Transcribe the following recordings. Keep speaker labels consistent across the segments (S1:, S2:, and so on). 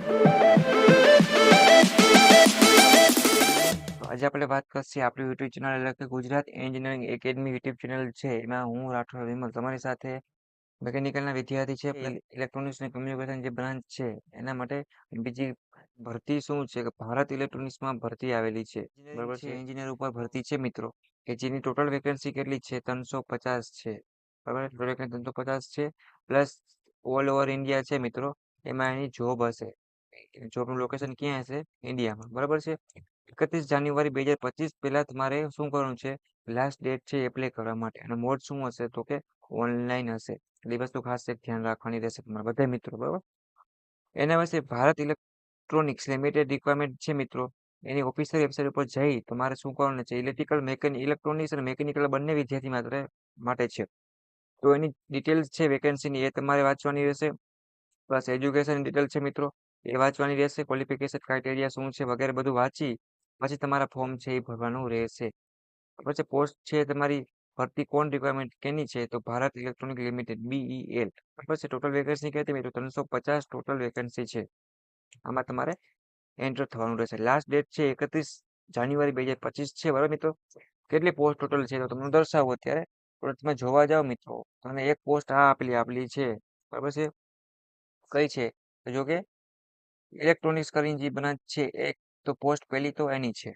S1: તો આજે આપણે વાત કરશે આપણી યુટ્યુબ ચેનલ એટલે કે Gujarat engineering academy YouTube channel છે એમાં હું રાઠોડ વિમલ તમારી સાથે મેકેનિકલના વિદ્યાર્થી છે ઇલેક્ટ્રોનિક્સ અને કમ્યુનિકેશન જે બ્રાન્ચ છે એના માટે બીજી ભરતી શું છે કે ભારત ઇલેક્ટ્રોનિક્સમાં ભરતી આવેલી છે બરાબર છે એન્જિનિયર ઉપર ભરતી છે મિત્રો કે જેની ટોટલ વેકેન્સી કેટલી છે 350 છે બરાબર ટોટલ વેકેન્સી 350 છે પ્લસ ઓલ ઓવર ઇન્ડિયા છે મિત્રો એમાં એની જોબ હશે જોબનું લોકેશન ક્યાં હશે ઇન્ડિયામાં બરાબર છે 31 જાન્યુઆરી 2025 પહેલા તમારે શું કરવાનું છે લાસ્ટ ડેટ છે એપ્લાય કરવા માટે અને મોડ શું હશે તો કે ઓનલાઈન હશે એ વસ્તુ ખાસ એક ધ્યાન રાખવાની રહેશે તમારા બધા મિત્રો બરાબર એના વિશે ભારત ઇલેક્ટ્રોનિક્સ લિમિટેડ રિક્વાયરમેન્ટ છે મિત્રો એની ઓફિશિયલ વેબસાઇટ ઉપર જઈ તમારે શું કરવાનું છે ઇલેક્ટ્રોનિક્સ અને મેકેનિકલ બંને વિદ્યાર્થી માટે છે તો એની ડિટેલ્સ છે વેકેન્સીની એ તમારે વાંચવાની રહેશે પ્લસ એજ્યુકેશન ડિટેલ છે મિત્રો એ વાંચવાની રહેશે ક્વોલિફિકેશન ક્રાઇટેરિયા શું છે વગેરે બધું વાંચી પછી તમારા ફોર્મ છે એ ભરવાનું રહેશે પછી પોસ્ટ છે તમારી ભરતી કોણ રિક્વાયરમેન્ટ કેની છે તો ભારત ઇલેક્ટ્રોનિક લિમિટેડ BEL પછી ટોટલ વેકેન્સી કેટલી મિત્રો 350 ટોટલ વેકેન્સી છે આમાં તમારે એન્ટર થવાનું રહેશે લાસ્ટ ડેટ છે 31 જાન્યુઆરી 2025 છે બરાબર મિત્રો કેટલી પોસ્ટ ટોટલ છે તો તમને દર્શાવો અત્યારે પણ તમે જોવા જાઓ મિત્રો અને એક પોસ્ટ આપેલી છે બરાબર છે કઈ છે તો જો કે ઇલેક્ટ્રોનિક્સ કરીને જે બ્રાન્ચ છે એક તો પોસ્ટ પહેલી તો એની છે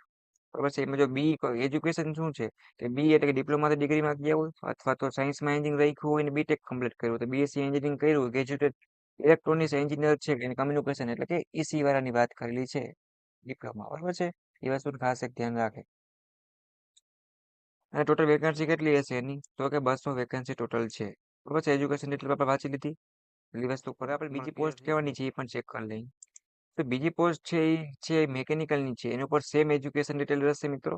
S1: બરાબર છે એમાં જો બી એજ્યુકેશન શું છે કે બી એટલે કે ડિપ્લોમા ડિગ્રીમાં ગયા હોય અથવા તો સાયન્સમાં એન્જિનિયરિંગ રાખ્યું હોય અને બીટેક કમ્પ્લીટ કર્યું તો બીએસસી એન્જિનિયરિંગ કર્યું ગ્રેજ્યુએટેડ ઇલેક્ટ્રોનિક્સ એન્જિનિયર છે કે કમ્યુનિકેશન એટલે કે ઈસી વાળાની વાત કરેલી છે ડિપ્લોમા બરાબર છે એ વસ્તુ ખાસ એક ધ્યાન રાખે અને ટોટલ વેકેન્સી કેટલી હશે એની તો કે 200 વેકેન્સી ટોટલ છે બરાબર છે એજ્યુકેશન ડિટેલ આપણે વાંચી લીધી એટલી વસ્તુ પર આપણે બીજી પોસ્ટ કહેવાની છે એ પણ ચેક કરી લઈએ તો બીજી પોસ્ટ છે એ છે મેકેનિકલની છે એની ઉપર સેમ એજ્યુકેશન ડિટેલ રહેશે મિત્રો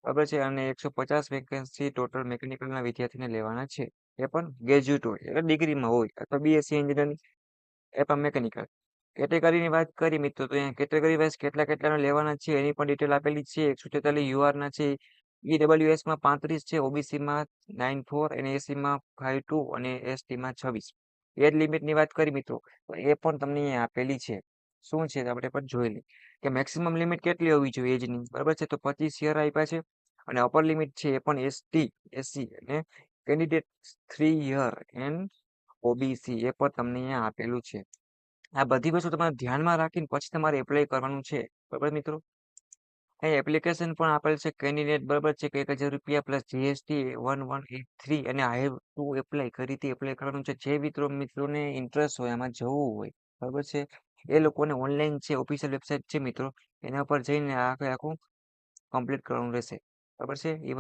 S1: બરાબર છે અને 150 વેકેન્સી ટોટલ મેકેનિકલના વિદ્યાર્થીને લેવાના છે એ પણ ગ્રેજ્યુએટ હોય એટલે ડિગ્રીમાં હોય અથવા બીએસસી એન્જિનિયરિંગ એ પણ મેકેનિકલ કેટેગરીની વાત કરી મિત્રો તો અહીંયા કેટેગરી વાઇઝ કેટલાનો લેવાના છે એની પણ ડિટેલ આપેલી છે 143 યુઆરના છે ઈડબ્લ્યુએસમાં 35 છે ઓબીસીમાં 94 અને એસીમાં 52 અને એસટીમાં 26 એજ લિમિટની વાત કરી મિત્રો તો એ પણ તમને અહીંયા આપેલી છે શું છે આપણે પણ જોઈ લઈએ કે મેક્સિમમ લિમિટ કેટલી હોવી જોઈએ એજની બરાબર છે તો 25 યર આપ્યા છે અને અપર લિમિટ છે એ પણ એસસી અને કેન્ડિડેટ 3 યર એન્ડ ઓબીસી એ પણ તમને અહીંયા આપેલું છે આ બધી વસ્તુ તમારે ધ્યાનમાં રાખીને પછી તમારે એપ્લાય કરવાનું છે બરાબર મિત્રો અહીં એપ્લિકેશન પણ આપેલ છે કેન્ડિડેટ બરાબર છે કે 1000 રૂપિયા પ્લસ જીએસટી 1183 અને આઈ હેવ ટુ એપ્લાય કઈ રીતે એપ્લાય કરવાનું છે જે મિત્રોને ઇન્ટરેસ્ટ હોય આમાં જવું હોય બરાબર છે એ લોકોને ઓનલાઈન છે ઓફિશિયલ વેબસાઇટ છે મિત્રો એના પર જઈને આખું કમ્પ્લીટ કરવાનું રહેશે બરાબર છે એ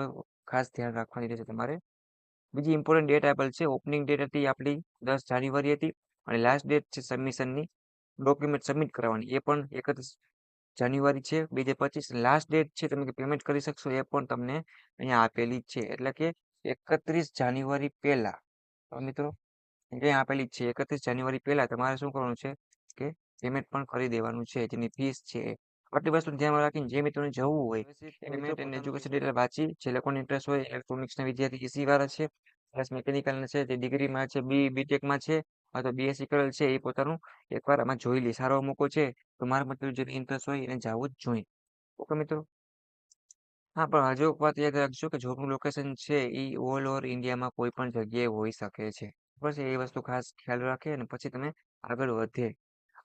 S1: ખાસ ધ્યાન રાખવાની રહેશે તમારે બીજી ઇમ્પોર્ટન્ટ ડેટ આપેલ છે ઓપનિંગ ડેટ હતી આપણી 10 જાન્યુઆરી હતી અને લાસ્ટ ડેટ છે સબમિશનની ડોક્યુમેન્ટ સબમિટ કરવાની એ પણ 31 જાન્યુઆરી છે 2025 લાસ્ટ ડેટ છે તમે પેમેન્ટ કરી શકશો એ પણ તમને અહીંયા આપેલી છે એટલે કે 31 જાન્યુઆરી પહેલા મિત્રો અહીંયા આપેલી છે 31 જાન્યુઆરી પહેલા તમારે શું કરવાનું છે કે પેમેન્ટ પણ કરી દેવાનું છે જેની ફીસ છે આટલી વસ્તુ ધ્યાનમાં રાખીને જે મિત્રોને જવું હોય પેમેન્ટ અને એજ્યુકેશન ડિટેલ વાંચી જે લોકોને ઇન્ટરેસ્ટ હોય ઇલેક્ટ્રોનિક્સના વિદ્યાર્થી એસી વાળા છે પ્લસ મેકેનિકલના છે જે ડિગ્રીમાં છે બીટેકમાં છે અથવા તો બીએસસી કરેલ છે એ પોતાનું એકવાર આમાં જોઈ લે સારો મોકો છે તો મારા મતલબ જે ઇન્ટરેસ્ટ હોય એને જવું જ જોઈએ ઓકે મિત્રો હા પણ હજુ એક વાત યાદ રાખજો કે જોબનું લોકેશન છે એ ઓલ ઓવર ઇન્ડિયામાં કોઈ પણ જગ્યાએ હોઈ શકે છે બસ એ વસ્તુ ખાસ ખ્યાલ રાખે અને પછી તમે આગળ વધે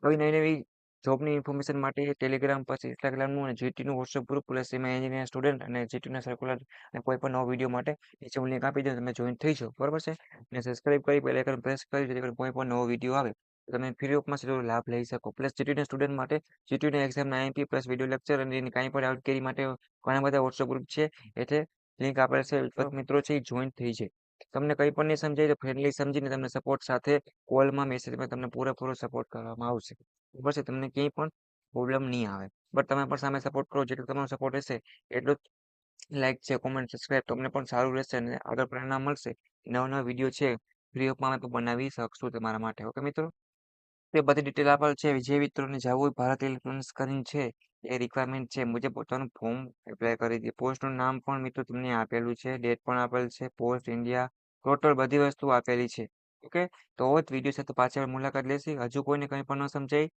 S1: હવે નવી જોબની ઇન્ફોર્મેશન માટે ટેલિગ્રામ પછી ઇન્સ્ટાગ્રામનું અને જીટીનું વોટ્સઅપ ગ્રુપ પ્લસ એમાં એન્જિનિયર સ્ટુડન્ટ અને જીટીના સર્ક્યુલર અને કોઈ પણ નવો વિડીયો માટે નીચે હું લિંક આપી દઉં તમે જોઈન થઈ જાઓ બરાબર છે અને સબસ્ક્રાઇબ કરી બેલ આઇકન પ્રેસ કરી જેથી કરીને કોઈ પણ નવો વિડીયો આવે તો તમે ફ્રી ઓફમાં સીધો લાભ લઈ શકો પ્લસ જીટીના સ્ટુડન્ટ માટે જીટીના એક્ઝામના આઈએમપી પ્લસ વિડીયો લેક્ચર અને એની કાંઈ પણ આઉટકેરી માટે ઘણા બધા વોટ્સઅપ ગ્રુપ છે એટલે લિંક આપેલ છે મિત્રો છે એ જોઈન થઈ જાય તમને કંઈ પણ નહીં સમજાય તો ફ્રેન્ડલી સમજીને તમને સપોર્ટ સાથે કોલમાં મેસેજમાં તમને પૂરેપૂરો સપોર્ટ કરવામાં આવશે બરાબર છે તમને ક્યાંય પણ પ્રોબ્લેમ નહીં આવે બટ તમે પણ સામે સપોર્ટ કરો જેટલો તમારો સપોર્ટ રહેશે એટલું લાઈક છે કોમેન્ટ સબસ્ક્રાઈબ તમને પણ સારું રહેશે અને આગળ પ્રેરણા મળશે નવા વિડીયો છે ફ્રી ઓફમાં અમે બનાવી શકશું તમારા માટે ઓકે મિત્રો એ બધી ડિટેલ આપેલ છે જે મિત્રોને જવું હોય ભારત ઇલેક્ટ્રોનિક્સ કરીને છે એ રિક્વાયરમેન્ટ છે મુજબ પોતાનું ફોર્મ એપ્લાય કરી દે પોસ્ટનું નામ પણ મિત્રો તમને આપેલું છે ડેટ પણ આપેલ છે પોસ્ટ ઇન્ડિયા ટોટલ બધી વસ્તુ આપેલી છે ઓકે તો જ વિડીયો છે તો પાછળ મુલાકાત લેશી હજુ કોઈને કંઈ પણ ન સમજાય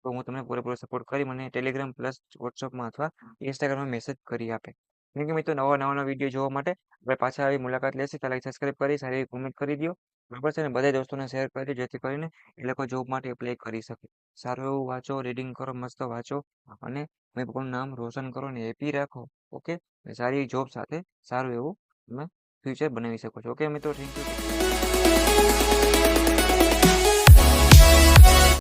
S1: તો હું તમને પૂરેપૂરો સપોર્ટ કરી મને ટેલિગ્રામ પ્લસ વોટ્સઅપમાં અથવા ઇન્સ્ટાગ્રામમાં મેસેજ કરી આપે. કેમ કે મિત્રો નવા વિડીયો જોવા માટે આપણે પાછા આવી મુલાકાત લેશે. પહેલાં સબસ્ક્રાઈબ કરી સારી કોમેન્ટ કરી દો. બરાબર છે ને, બધા દોસ્તોને શેર કરી દો જેથી કરીને એ લોકો જોબ માટે એપ્લાય કરી શકે. સારું એવું વાંચો, રીડિંગ કરો, મસ્ત વાંચો અને તમે પોતાનું નામ રોશન કરો ને હેપી રાખો. ઓકે, સારી જોબ સાથે સારું એવું તમે ફ્યુચર બનાવી શકો છો. ઓકે મિત્રો, થેન્ક યુ.